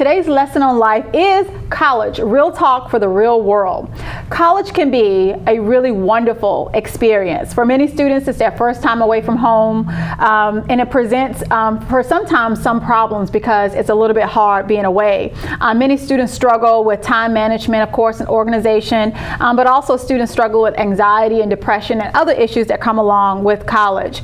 Today's lesson on life is college, real talk for the real world. College can be a really wonderful experience. For many students, it's their first time away from home, and it presents for sometimes some problems because it's a little bit hard being away. Many students struggle with time management, of course, and organization, but also students struggle with anxiety and depression and other issues that come along with college.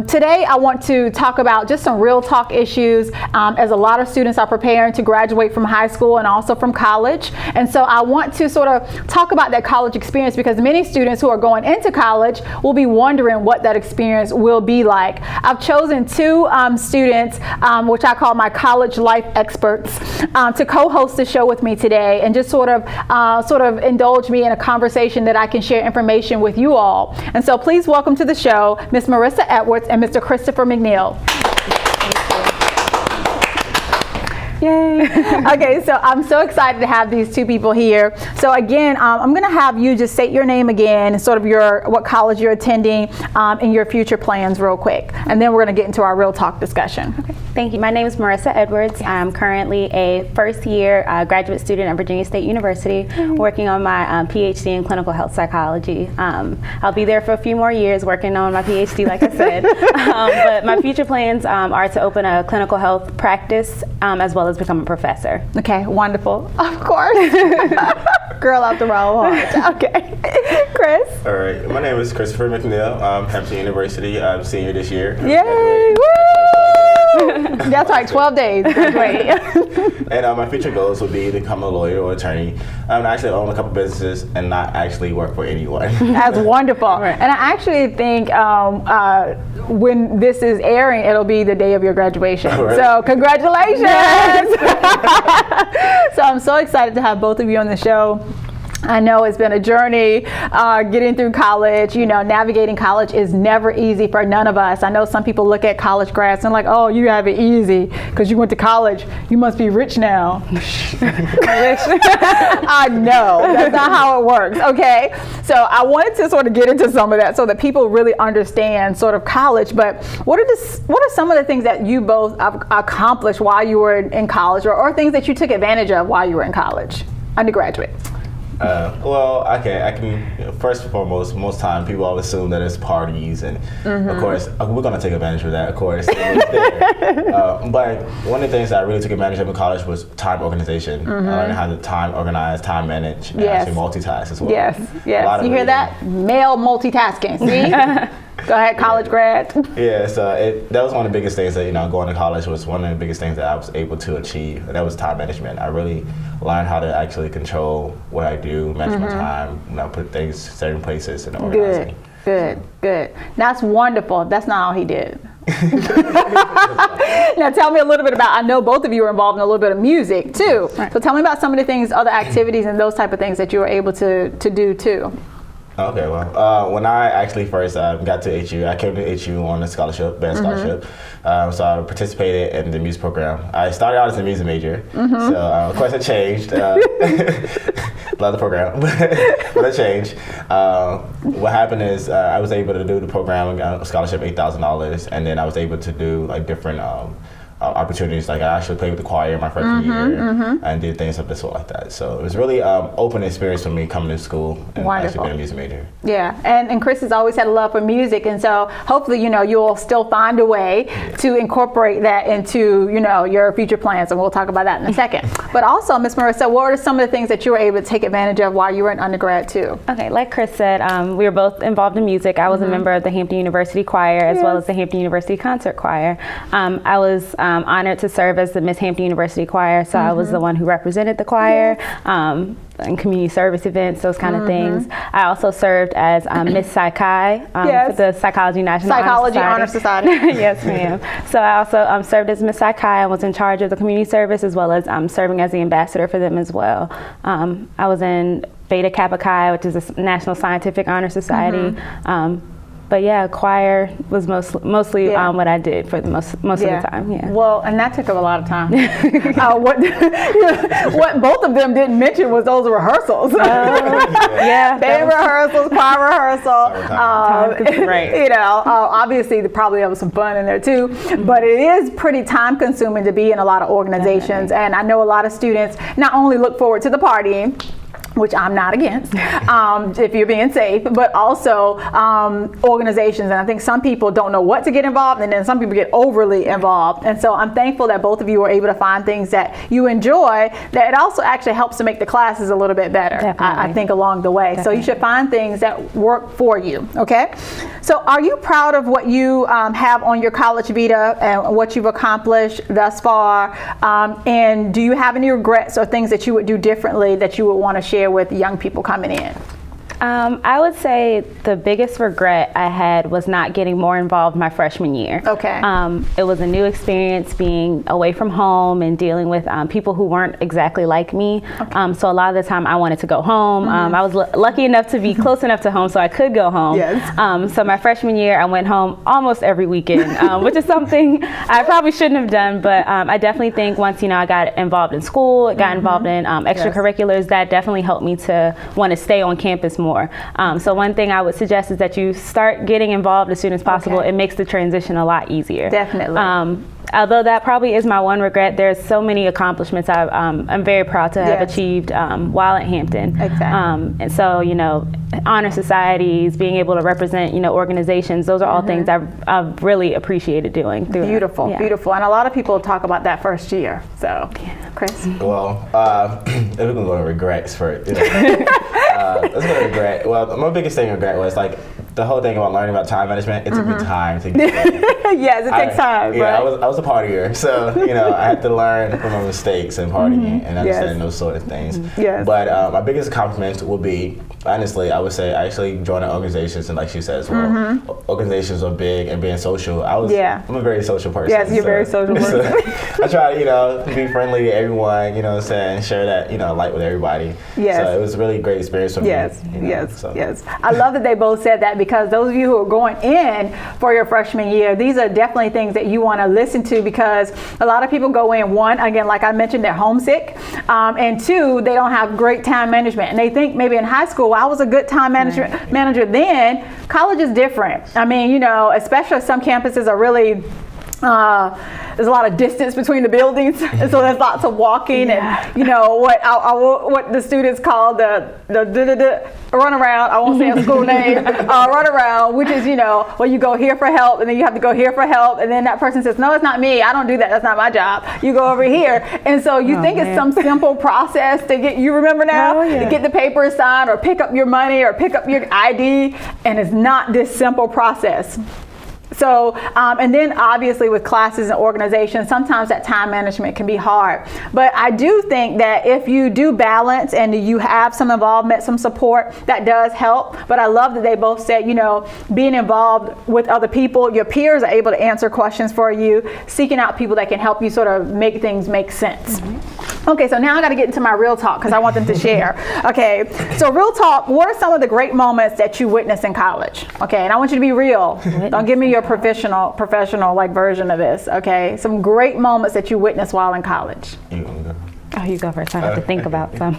Today, I want to talk about just some real talk issues as a lot of students are preparing to graduate from high school and also from college. And so I want to sort of talk about that college experience because many students who are going into college will be wondering what that experience will be like. I've chosen two students, which I call my college life experts, to co-host the show with me today and just sort of indulge me in a conversation that I can share information with you all. And so please welcome to the show Ms. Marissa Edwards and Mr. Christopher McNeil. Yay. Okay, so I'm so excited to have these two people here. So again, I'm going to have you just state your name again and sort of what college you're attending and your future plans real quick. And then we're going to get into our real talk discussion. Okay. Thank you. My name is Marissa Edwards. I'm currently a first-year graduate student at Virginia State University, working on my PhD in clinical health psychology. I'll be there for a few more years working on my PhD, like I said. But my future plans are to open a clinical health practice as well as become a professor. Okay, wonderful. Of course. Girl out the wrong heart. Okay. Chris? All right. My name is Christopher McNeil. I'm Hampton University. I'm senior this year. Yay! Woo! That's right, 12 days. Great. And my future goals would be to become a lawyer or attorney. I actually own a couple businesses and not actually work for anyone. That's wonderful. Right. And I actually think when this is airing, it'll be the day of your graduation. Right. So congratulations. Yes. So I'm so excited to have both of you on the show. I know it's been a journey getting through college. You know, navigating college is never easy for none of us. I know some people look at college grads and like, oh, you have it easy because you went to college. You must be rich now. I know. That's not how it works. Okay. So I wanted to sort of get into some of that so that people really understand sort of college. But what are some of the things that you both accomplished while you were in college or things that you took advantage of while you were in college, undergraduate? Well, okay, I can, first and foremost, most time people always assume that it's parties, and of course, we're going to take advantage of that, of course. But one of the things that I really took advantage of in college was time organization. I learned how to time organize, time manage, and actually multitask as well. Yes, yes. You hear that? Male multitasking, see? Go ahead, college grad. Yeah, so that was one of the biggest things that, going to college was one of the biggest things that I was able to achieve, and that was time management. I really learned how to actually control what I do, manage my time, put things certain places and organize it. Good. That's wonderful. That's not all he did. Now tell me a little bit about, I know both of you were involved in a little bit of music too. Right. So tell me about some of the things, other activities and those type of things that you were able to do too. Okay, well, when I actually first got to HU, I came to HU on a scholarship, band scholarship. So I participated in the music program. I started out as a music major, so of course it changed. Love the program, but it changed. What happened is I was able to do the program and got a scholarship, $8,000, and then I was able to do like different opportunities. Like I actually played with the choir my freshman year and did things of this sort like that. So it was really open experience for me coming to school and actually being a music major. Yeah, and Chris has always had a love for music, and so hopefully you'll still find a way to incorporate that into your future plans, and we'll talk about that in a second. But also, Ms. Marissa, what are some of the things that you were able to take advantage of while you were in undergrad too? Okay, like Chris said, we were both involved in music. I was a member of the Hampton University Choir as well as the Hampton University Concert Choir. I was honored to serve as the Miss Hampton University Choir, so I was the one who represented the choir in community service events, those kind of things. I also served as Miss Psychi for the Psychology National Honor Society. Yes, ma'am. So I also served as Miss Psychi and was in charge of the community service as well as serving as the ambassador for them as well. I was in Beta Kappa Chi, which is a National Scientific Honor Society. But yeah, choir was mostly what I did for the most of the time. Yeah. Well, and that took up a lot of time. What both of them didn't mention was those rehearsals. Band rehearsals, choir rehearsal. Right. Obviously probably there was some fun in there too, but it is pretty time consuming to be in a lot of organizations. And I know a lot of students not only look forward to the partying, which I'm not against, if you're being safe, but also organizations. And I think some people don't know what to get involved, and then some people get overly involved. And so I'm thankful that both of you are able to find things that you enjoy, that it also actually helps to make the classes a little bit better, I think, along the way. Definitely. So you should find things that work for you, okay? So are you proud of what you have on your college vita and what you've accomplished thus far? And do you have any regrets or things that you would do differently that you would want to share with young people coming in? I would say the biggest regret I had was not getting more involved my freshman year. Okay. It was a new experience being away from home and dealing with people who weren't exactly like me. Okay. So a lot of the time I wanted to go home. I was lucky enough to be close enough to home so I could go home. Yes. So my freshman year I went home almost every weekend, which is something I probably shouldn't have done, but I definitely think once I got involved in school, got involved in extracurriculars, that definitely helped me to want to stay on campus more. So one thing I would suggest is that you start getting involved as soon as possible. Okay. It makes the transition a lot easier. Definitely. Although that probably is my one regret, there's so many accomplishments I'm very proud to have achieved while at Hampton. Exactly. And so, honor societies, being able to represent, organizations, those are all things I've really appreciated doing. Beautiful, beautiful. And a lot of people talk about that first year. So, Chris? Well, if we're going to go to regrets first. Let's go to regret. Well, my biggest thing regret was the whole thing about learning about time management. It took me time to get there. Yes, it takes time. Yeah, right? I was a partier, so I had to learn from my mistakes and partying and understanding those sort of things. Yes. But my biggest accomplishment will be, honestly, I would say actually joining organizations, and like she says, organizations are big and being social. I'm a very social person. Yes, you're very social person. I try to be friendly to everyone, share that light with everybody. Yes. So it was a really great experience for me. Yes. I love that they both said that, because those of you who are going in for your freshman year, these are definitely things that you want to listen to, because a lot of people go in, one, again, like I mentioned, they're homesick, and two, they don't have great time management, and they think maybe in high school, I was a good time manager then. College is different. I mean, especially some campuses are really, there's a lot of distance between the buildings, and so there's lots of walking, and what the students call the run around. I won't say a school name. Run around, which is where you go here for help, and then you have to go here for help, and then that person says, "No, it's not me. I don't do that. That's not my job. You go over here." And so you think it's some simple process to get. You remember now to get the papers signed, or pick up your money, or pick up your ID, and it's not this simple process. So, and then obviously with classes and organizations, sometimes that time management can be hard. But I do think that if you do balance and you have some involvement, some support, that does help. But I love that they both said, being involved with other people, your peers are able to answer questions for you, seeking out people that can help you sort of make things make sense. Okay, so now I got to get into my real talk, because I want them to share. Okay, so real talk, what are some of the great moments that you witnessed in college? Okay, and I want you to be real. Don't give me your professional version of this. Okay, some great moments that you witnessed while in college. Oh, you go first. I have to think about some.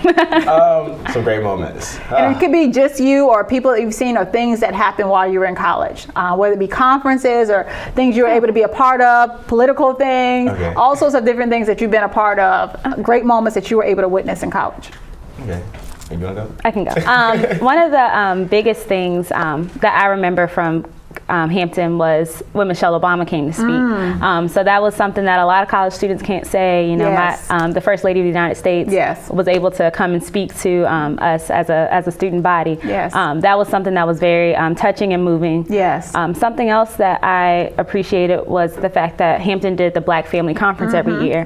Some great moments. And it could be just you or people that you've seen, or things that happened while you were in college, whether it be conferences or things you were able to be a part of, political things, all sorts of different things that you've been a part of. Great moments that you were able to witness in college. Okay. You want to go? I can go. One of the biggest things that I remember from Hampton was when Michelle Obama came to speak. So that was something that a lot of college students can't say. The First Lady of the United States was able to come and speak to us as a student body. That was something that was very touching and moving. Something else that I appreciated was the fact that Hampton did the Black Family Conference every year.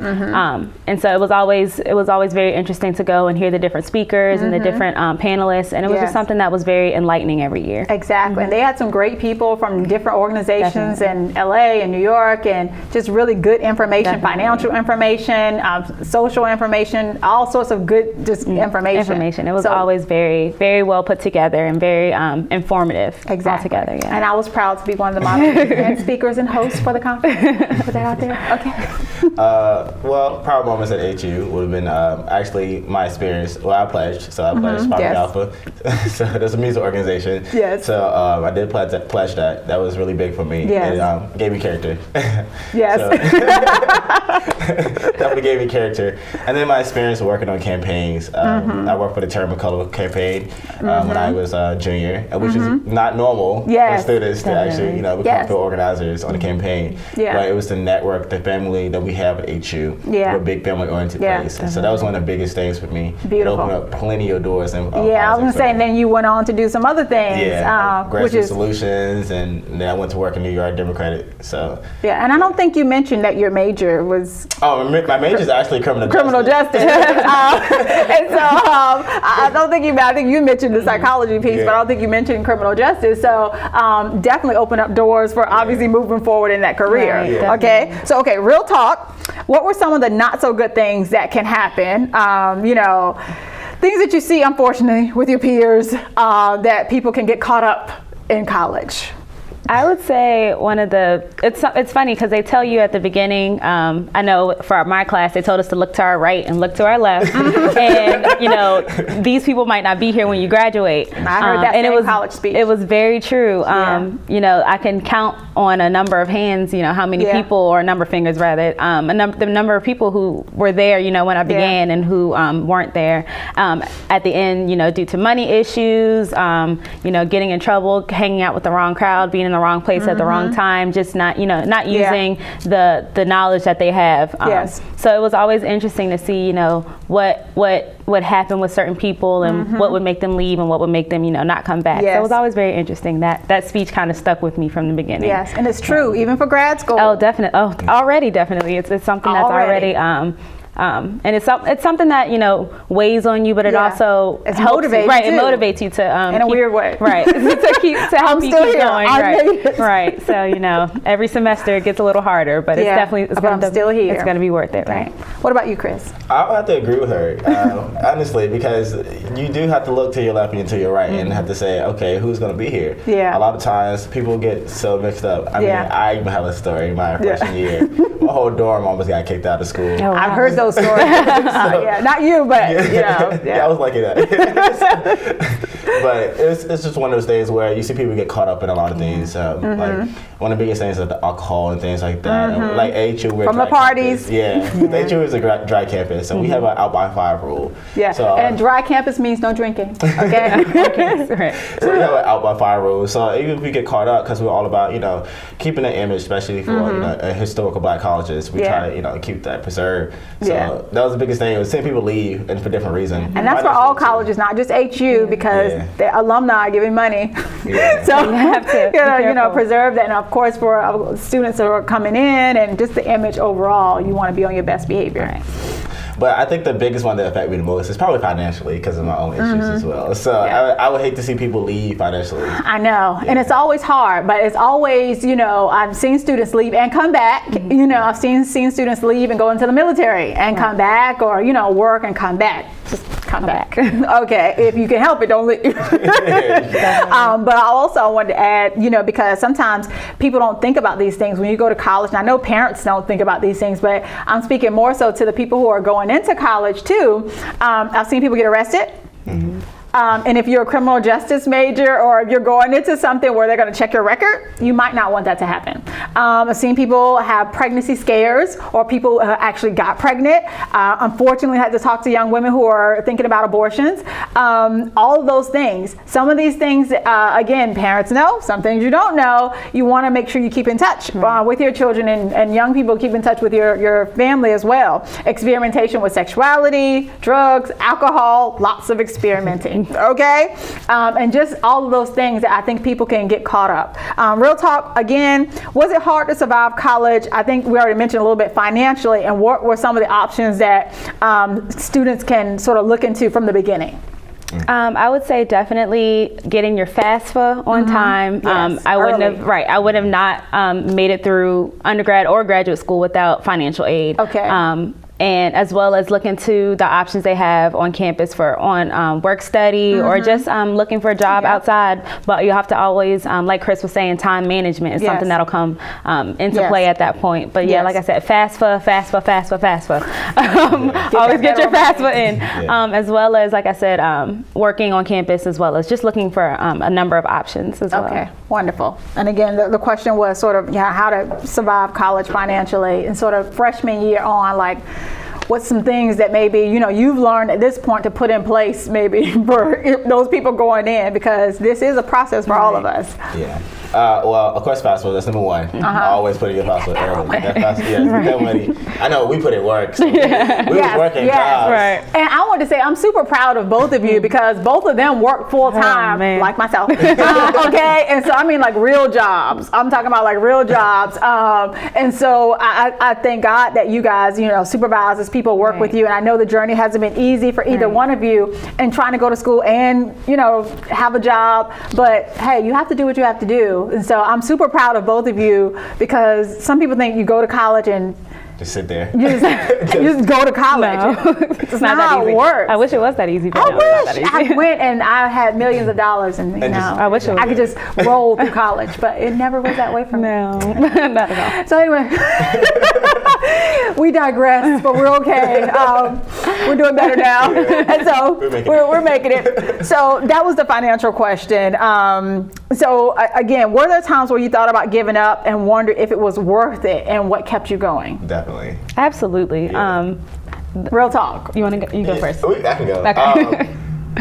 And so it was always very interesting to go and hear the different speakers and the different panelists, and it was just something that was very enlightening every year. Exactly. And they had some great people from from different organizations in LA and New York, and just really good information, financial information, social information, all sorts of good information. It was always very, very well put together and very informative. Exactly. Altogether, yeah. And I was proud to be one of the moderators and speakers and hosts for the conference. Put that out there. Okay. Well, proud moments at HU would have been actually my experience. Well, I pledged, so I pledged Phi Beta Alpha. So there's a music organization. Yes. So I did pledge that. That was really big for me. Yes. It gave me character. Yes. Definitely gave me character. And then my experience working on campaigns. I worked for the Term of Color campaign when I was a junior, which is not normal for students to actually, become field organizers on a campaign. Yeah. But it was the network, the family that we have at HU. Yeah. We're a big family-oriented place. So that was one of the biggest things for me. Beautiful. It opened up plenty of doors. And, I was going to say, and then you went on to do some other things. Yeah, Grassroots Solutions, and then I went to work in New York Democratic. So. Yeah, and I don't think you mentioned that your major was. Oh, my major is actually criminal justice. And so I don't think I think you mentioned the psychology piece, but I don't think you mentioned criminal justice. So definitely open up doors for obviously moving forward in that career. Right, okay, so real talk. What were some of the not so good things that can happen? Things that you see, unfortunately, with your peers that people can get caught up in college. I would say it's funny because they tell you at the beginning, I know for my class, they told us to look to our right and look to our left. And, these people might not be here when you graduate. I heard that in college speech. It was very true. I can count on a number of hands, how many people, or a number of fingers rather, the number of people who were there, when I began and who weren't there at the end, due to money issues, getting in trouble, hanging out with the wrong crowd, being in the wrong place at the wrong time, just not using the knowledge that they have. So it was always interesting to see, what happened with certain people and what would make them leave and what would make them, not come back. So it was always very interesting. That speech kind of stuck with me from the beginning. Yes, and it's true, even for grad school. Oh, definitely. Oh, already, definitely. It's something that's already and it's something that weighs on you, but it also helps motivates you, it motivates you to in a weird way, right? to help you keep going, right. So every semester it gets a little harder, but it's definitely it's going to be worth it, right? What about you, Chris? I'll have to agree with her, honestly, because you do have to look to your left and to your right and have to say, okay, who's going to be here? Yeah. A lot of times people get so mixed up. I mean, I even have a story my freshman year. My whole dorm almost got kicked out of school. Oh, I've heard those stories. Not you, but I was lucky that. But it's just one of those days where you see people get caught up in a lot of things. Like one of the biggest things is the alcohol and things like that. And like HU, we're from the parties. Campus. HU is a dry campus, so we have an out by 5 rule. Yeah, so, and dry campus means no drinking. Okay. So we have an out by 5 rule. So even if we get caught up, because we're all about keeping the image, especially for historical Black colleges, we try to keep that preserved. So that was the biggest thing. It was seeing people leave and for different reasons. And that's for all colleges, not just HU, because the alumni are giving money. So you have to preserve that. And of course, for students that are coming in and just the image overall, you want to be on your best behavior. Right. But I think the biggest one that affected me the most is probably financially, because of my own issues as well. So I would hate to see people leave financially. I know, and it's always hard, but it's always, I've seen students leave and come back. I've seen students leave and go into the military and come back, or, work and come back. Just come back. Okay, if you can help it, don't leave. But I also wanted to add, because sometimes people don't think about these things when you go to college. And I know parents don't think about these things, but I'm speaking more so to the people who are going into college too. I've seen people get arrested. And if you're a criminal justice major, or if you're going into something where they're going to check your record, you might not want that to happen. I've seen people have pregnancy scares, or people actually got pregnant. Unfortunately, had to talk to young women who are thinking about abortions. All of those things. Some of these things, again, parents know. Some things you don't know. You want to make sure you keep in touch with your children, and young people keep in touch with your family as well. Experimentation with sexuality, drugs, alcohol, lots of experimenting. Okay, and just all of those things that I think people can get caught up. Real talk again, was it hard to survive college? I think we already mentioned a little bit financially, and what were some of the options that students can sort of look into from the beginning? I would say definitely getting your FAFSA on time. Yes, I wouldn't early. have I would have not made it through undergrad or graduate school without financial aid. Okay. And as well as looking to the options they have on campus for work study or just looking for a job outside. But you have to always, like Chris was saying, time management is something that'll come into play at that point. But yeah, like I said, FAFSA. Always get your FAFSA in. As well as, like I said, working on campus, as well as just looking for a number of options as well. Okay, wonderful. And again, the question was sort of how to survive college financially, and sort of freshman year on, like, what's some things that maybe you've learned at this point to put in place maybe for those people going in, because this is a process for all of us. Yeah. Well, of course, FAFSA, that's number one. Always put in your FAFSA early. That money. I know we put in work. So we was working jobs. Right. And I want to say I'm super proud of both of you, because both of them work full time, like myself. Okay, and so I mean like real jobs. I'm talking about like real jobs. And so I thank God that you guys, supervisors, people work with you, and I know the journey hasn't been easy for either one of you, and trying to go to school and have a job. But hey, you have to do what you have to do. And so I'm super proud of both of you, because some people think you go to college and just sit there. you just go to college. No. It's not how it works. I wish it was that easy. But I no, it's not wish that easy. I went and I had millions of dollars, and I wish it was I could just roll through college, but it never was that way for me. No, not at all. So anyway, we digress, but we're okay. We're doing better now, and so we're making it. So that was the financial question. So again, were there times where you thought about giving up and wondered if it was worth it, and what kept you going? Definitely. Absolutely. Yeah. Real talk. You want to go? You go first. I can go. Okay.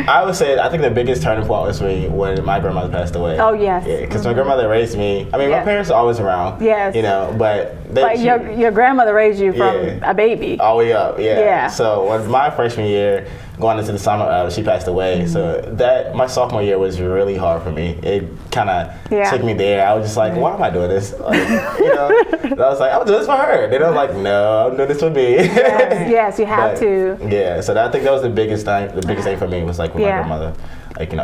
I would say I think the biggest turning point was for me when my grandmother passed away. Oh yes. Yeah, because my grandmother raised me. I mean, my parents are always around. Yes. But your grandmother raised you from a baby. All the way up. Yeah. So when my freshman year, going into the summer, she passed away. So that my sophomore year was really hard for me. It kind of took me there. I was just like, why am I doing this? Like, And I was like, I'm doing this for her. Then I was like, no, I'm doing this for me. Yes, you have to. Yeah. So I think that was the biggest thing. The biggest thing for me was like when my grandmother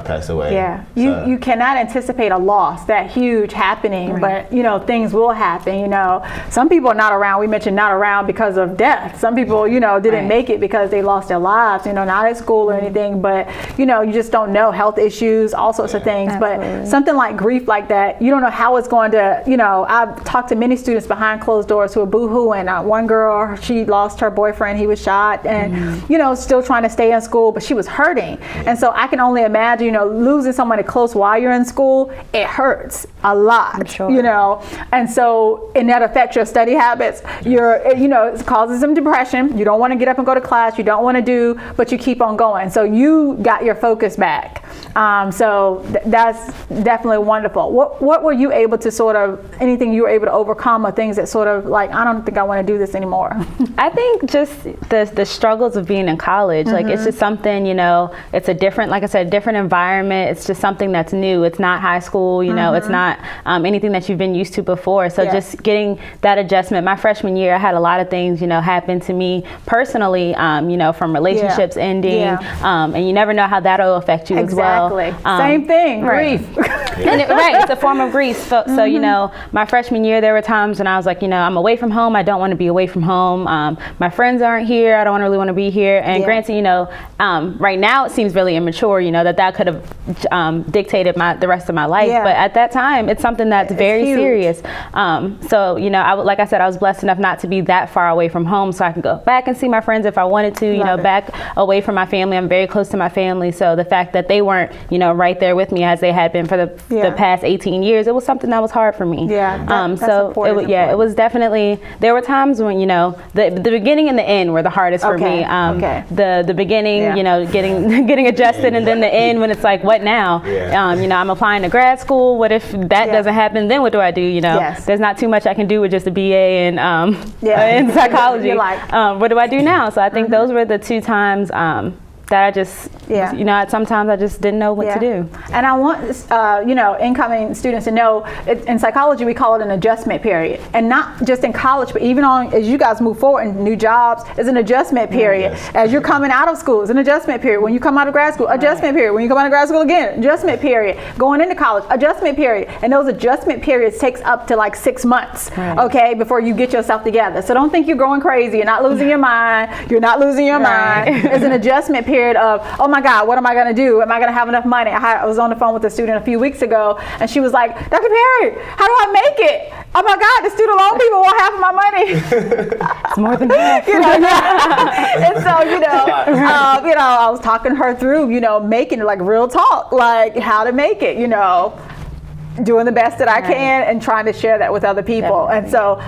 passed away. Yeah. So. You cannot anticipate a loss that huge happening, but things will happen. Some people are not around. We mentioned not around because of death. Some people didn't make it because they lost their lives. Not at school or anything, but you just don't know, health issues, all sorts of things. Absolutely. But something like grief like that, you don't know how it's going to. I've talked to many students behind closed doors who are boohooing. One girl, she lost her boyfriend. He was shot, and still trying to stay in school, but she was hurting. And so I can only imagine, losing somebody close while you're in school, it hurts a lot, Sure. And so, and that affects your study habits. It causes some depression. You don't want to get up and go to class. You don't want to do, but you keep on going. So you got your focus back. So that's definitely wonderful. What were you able to anything you were able to overcome, or things that sort of like, I don't think I want to do this anymore? I think just the struggles of being in college, like it's just something, it's a different, like I said, different environment. It's just something that's new. It's not high school, it's not anything that you've been used to before. So just getting that adjustment. My freshman year, I had a lot of things, happen to me personally, from relationships ending, and you never know how that'll affect you as well. Same thing, grief. And it's a form of grief. So, my freshman year, there were times when I was like, I'm away from home. I don't want to be away from home. My friends aren't here. I don't really want to be here. And granted, right now it seems really immature, that could have dictated the rest of my life. But at that time, it's something that's very serious. So, like I said, I was blessed enough not to be that far away from home, so I can go back and see my friends if I wanted to, back away from my family. I'm very close to my family. So the fact that they weren't, right there with me as they had been for the past 18 years, it was something that was hard for me. It was definitely, there were times when, the beginning and the end were the hardest for me. The beginning, getting adjusted, and then the end when it's like, what now? I'm applying to grad school. What if that doesn't happen? Then what do I do? There's not too much I can do with just a BA in psychology. What do I do now? So I think those were the two times I just, sometimes I just didn't know what to do. And I want, incoming students to know, in psychology, we call it an adjustment period. And not just in college, but even as you guys move forward in new jobs, it's an adjustment period. Yes. As you're coming out of school, it's an adjustment period. When you come out of grad school, adjustment period. When you come out of grad school again, adjustment period. Going into college, adjustment period. And those adjustment periods takes up to like 6 months, okay, before you get yourself together. So don't think you're going crazy. You're not losing your mind. You're not losing your mind. It's an adjustment period of, oh my God, what am I going to do? Am I going to have enough money? I was on the phone with a student a few weeks ago, and she was like, Dr. Perry, how do I make it? Oh my God, the student loan people want half of my money. It's more than half. And so, I was talking her through, making it like real talk, like how to make it, doing the best that I can and trying to share that with other people. Definitely. And so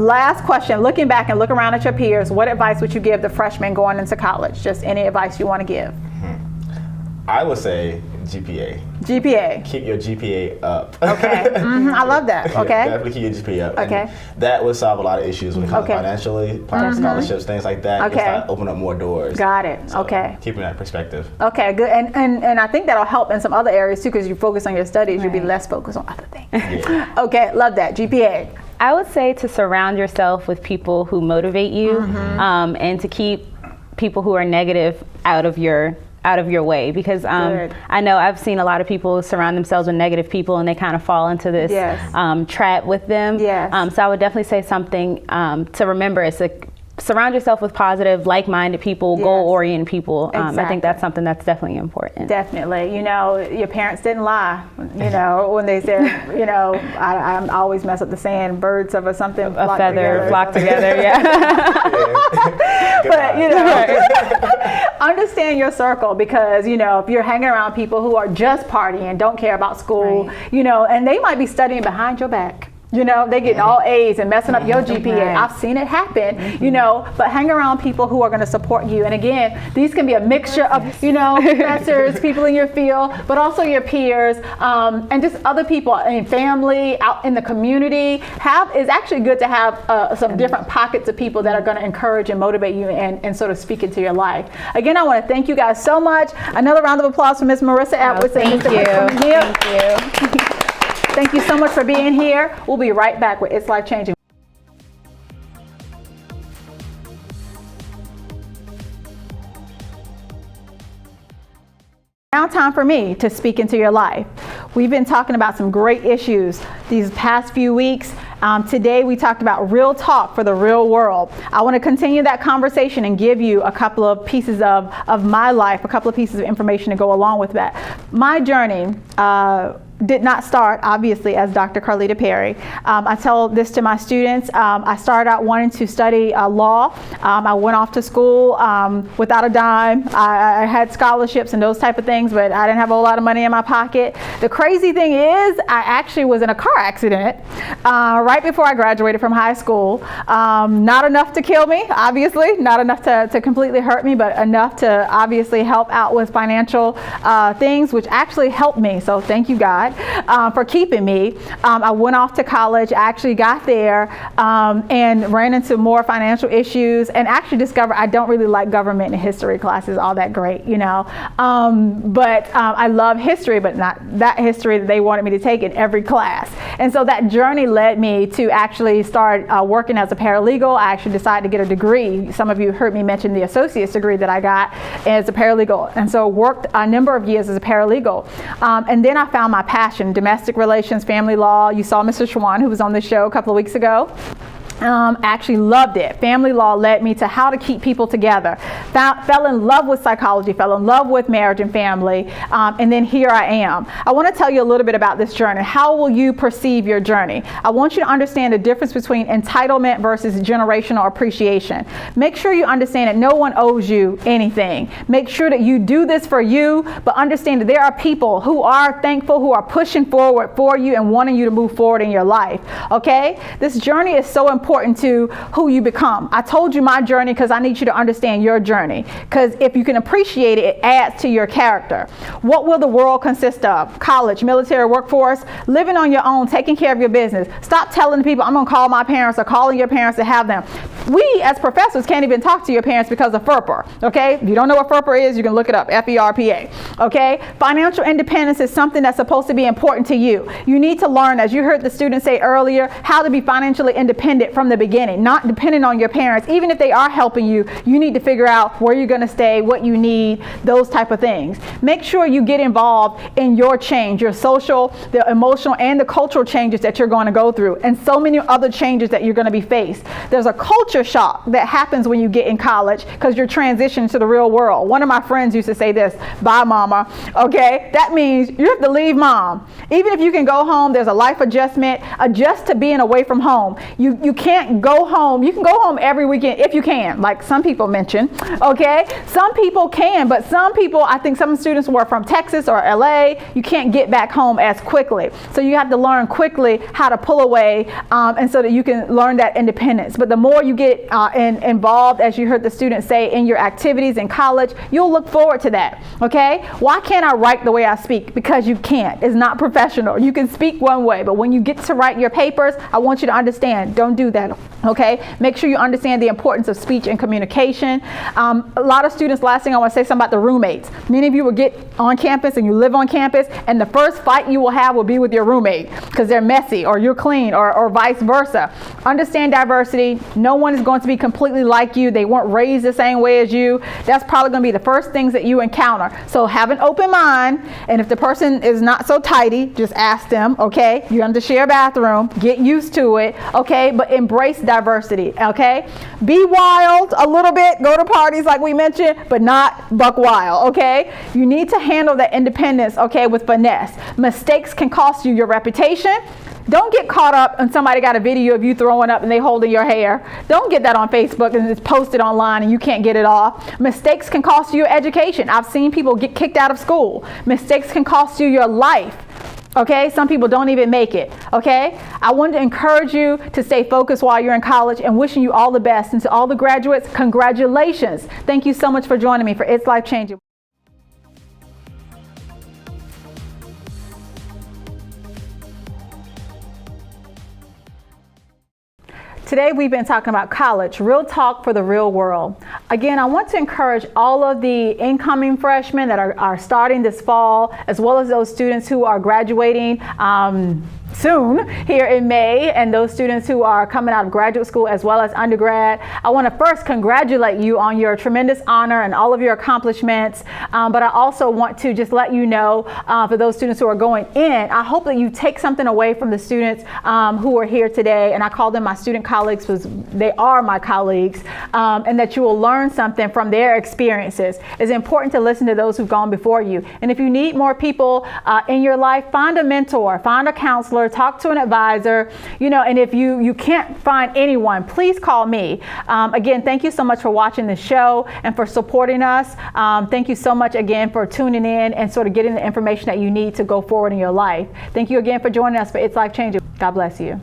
last question, looking back and look around at your peers, what advice would you give the freshmen going into college? Just any advice you want to give. I would say GPA. GPA. Keep your GPA up. Okay. I love that. Okay. Definitely keep your GPA up. Okay. And that would solve a lot of issues when it comes to financially, scholarships, things like that. Okay. It's not open up more doors. Got it. So okay. Keeping that perspective. Okay, good. And I think that'll help in some other areas too, because you focus on your studies, you'll be less focused on other things. Yeah. Okay, love that. GPA. I would say to surround yourself with people who motivate you, and to keep people who are negative out of your way, because I know I've seen a lot of people surround themselves with negative people and they kind of fall into this trap with them. Yes. So I would definitely say something to remember is to surround yourself with positive, like-minded people, goal-oriented people. Exactly. I think that's something that's definitely important. Definitely. Your parents didn't lie, when they said, I always mess up the saying, birds of a something a feather flock together, But, understand your circle, because, if you're hanging around people who are just partying, don't care about school, and they might be studying behind your back. They getting all A's and messing up your GPA. Right. I've seen it happen, but hang around people who are going to support you. And again, these can be a mixture of, professors, people in your field, but also your peers, and just other people in family, out in the community. It's actually good to have some different pockets of people that are going to encourage and motivate you and sort of speak into your life. Again, I want to thank you guys so much. Another round of applause for Ms. Marissa Edwards. Thank you. Thank you so much for being here. We'll be right back with It's Life Changing. Now time for me to speak into your life. We've been talking about some great issues these past few weeks. Today we talked about real talk for the real world. I want to continue that conversation and give you a couple of pieces of my life, a couple of pieces of information to go along with that. My journey did not start, obviously, as Dr. Carlita Perry. I tell this to my students. I started out wanting to study law. I went off to school without a dime. I had scholarships and those type of things, but I didn't have a whole lot of money in my pocket. The crazy thing is, I actually was in a car accident right before I graduated from high school. Not enough to kill me, obviously, not enough to completely hurt me, but enough to obviously help out with financial things, which actually helped me. So thank you, God. For keeping me. I went off to college, I actually got there and ran into more financial issues and actually discovered I don't really like government and history classes all that great, but I love history, but not that history that they wanted me to take in every class. And so that journey led me to actually start working as a paralegal. I actually decided to get a degree. Some of you heard me mention the associate's degree that I got as a paralegal. And so worked a number of years as a paralegal. And then I found my passion, domestic relations, family law. You saw Mr. Schwan, who was on the show a couple of weeks ago. Actually loved it. Family law led me to how to keep people together. Fell in love with psychology, fell in love with marriage and family, and then here I am. I want to tell you a little bit about this journey. How will you perceive your journey? I want you to understand the difference between entitlement versus generational appreciation. Make sure you understand that no one owes you anything. Make sure that you do this for you, but understand that there are people who are thankful, who are pushing forward for you and wanting you to move forward in your life. Okay? This journey is so important to who you become. I told you my journey because I need you to understand your journey. Because if you can appreciate it, it adds to your character. What will the world consist of? College, military, workforce, living on your own, taking care of your business. Stop telling people, I'm going to call my parents or calling your parents to have them. We as professors can't even talk to your parents because of FERPA, okay? If you don't know what FERPA is, you can look it up, FERPA, okay? Financial independence is something that's supposed to be important to you. You need to learn, as you heard the students say earlier, how to be financially independent from the beginning, not dependent on your parents. Even if they are helping you, you need to figure out where you're going to stay, what you need, those type of things. Make sure you get involved in your change, your social, the emotional, and the cultural changes that you're going to go through, and so many other changes that you're going to be faced. There's a culture shock that happens when you get in college because you're transitioning to the real world. One of my friends used to say this, bye mama, okay? That means you have to leave mom. Even if you can go home, there's a life adjustment, adjust to being away from home. You can't go home. You can go home every weekend if you can, like some people mention, okay? Some people can, but some people, I think some students who are from Texas or LA, you can't get back home as quickly. So you have to learn quickly how to pull away and so that you can learn that independence. But the more you get involved, as you heard the students say, in your activities in college, you'll look forward to that, okay? Why can't I write the way I speak? Because you can't. It's not professional. You can speak one way, but when you get to write your papers, I want you to understand, don't do that, okay? Make sure you understand the importance of speech and communication. A lot of students, last thing I want to say something about the roommates. Many of you will get on campus and you live on campus, and the first fight you will have will be with your roommate because they're messy or you're clean or vice versa. Understand diversity. No one is going to be completely like you. They weren't raised the same way as you. That's probably going to be the first things that you encounter. So have an open mind, and if the person is not so tidy, just ask them, okay? You have to share a bathroom. Get used to it, okay? But embrace diversity, okay? Be wild a little bit. Go to parties like we mentioned, but not buck wild, okay? You need to handle that independence, okay, with finesse. Mistakes can cost you your reputation. Don't get caught up and somebody got a video of you throwing up and they holding your hair. Don't get that on Facebook and it's posted online and you can't get it off. Mistakes can cost you your education. I've seen people get kicked out of school. Mistakes can cost you your life. Okay, some people don't even make it. Okay, I want to encourage you to stay focused while you're in college, and wishing you all the best. And to all the graduates, congratulations. Thank you so much for joining me for It's Life Changing. Today we've been talking about college, real talk for the real world. Again, I want to encourage all of the incoming freshmen that are starting this fall, as well as those students who are graduating soon here in May, and those students who are coming out of graduate school as well as undergrad. I want to first congratulate you on your tremendous honor and all of your accomplishments, but I also want to just let you know for those students who are going in, I hope that you take something away from the students who are here today, and I call them my student colleagues because they are my colleagues, and that you will learn something from their experiences. It's important to listen to those who've gone before you, and if you need more people in your life, find a mentor, find a counselor, talk to an advisor, you know, and if you can't find anyone, please call me. Again, thank you so much for watching the show and for supporting us. Thank you so much again for tuning in and sort of getting the information that you need to go forward in your life. Thank you again for joining us for It's Life Changing. God bless you.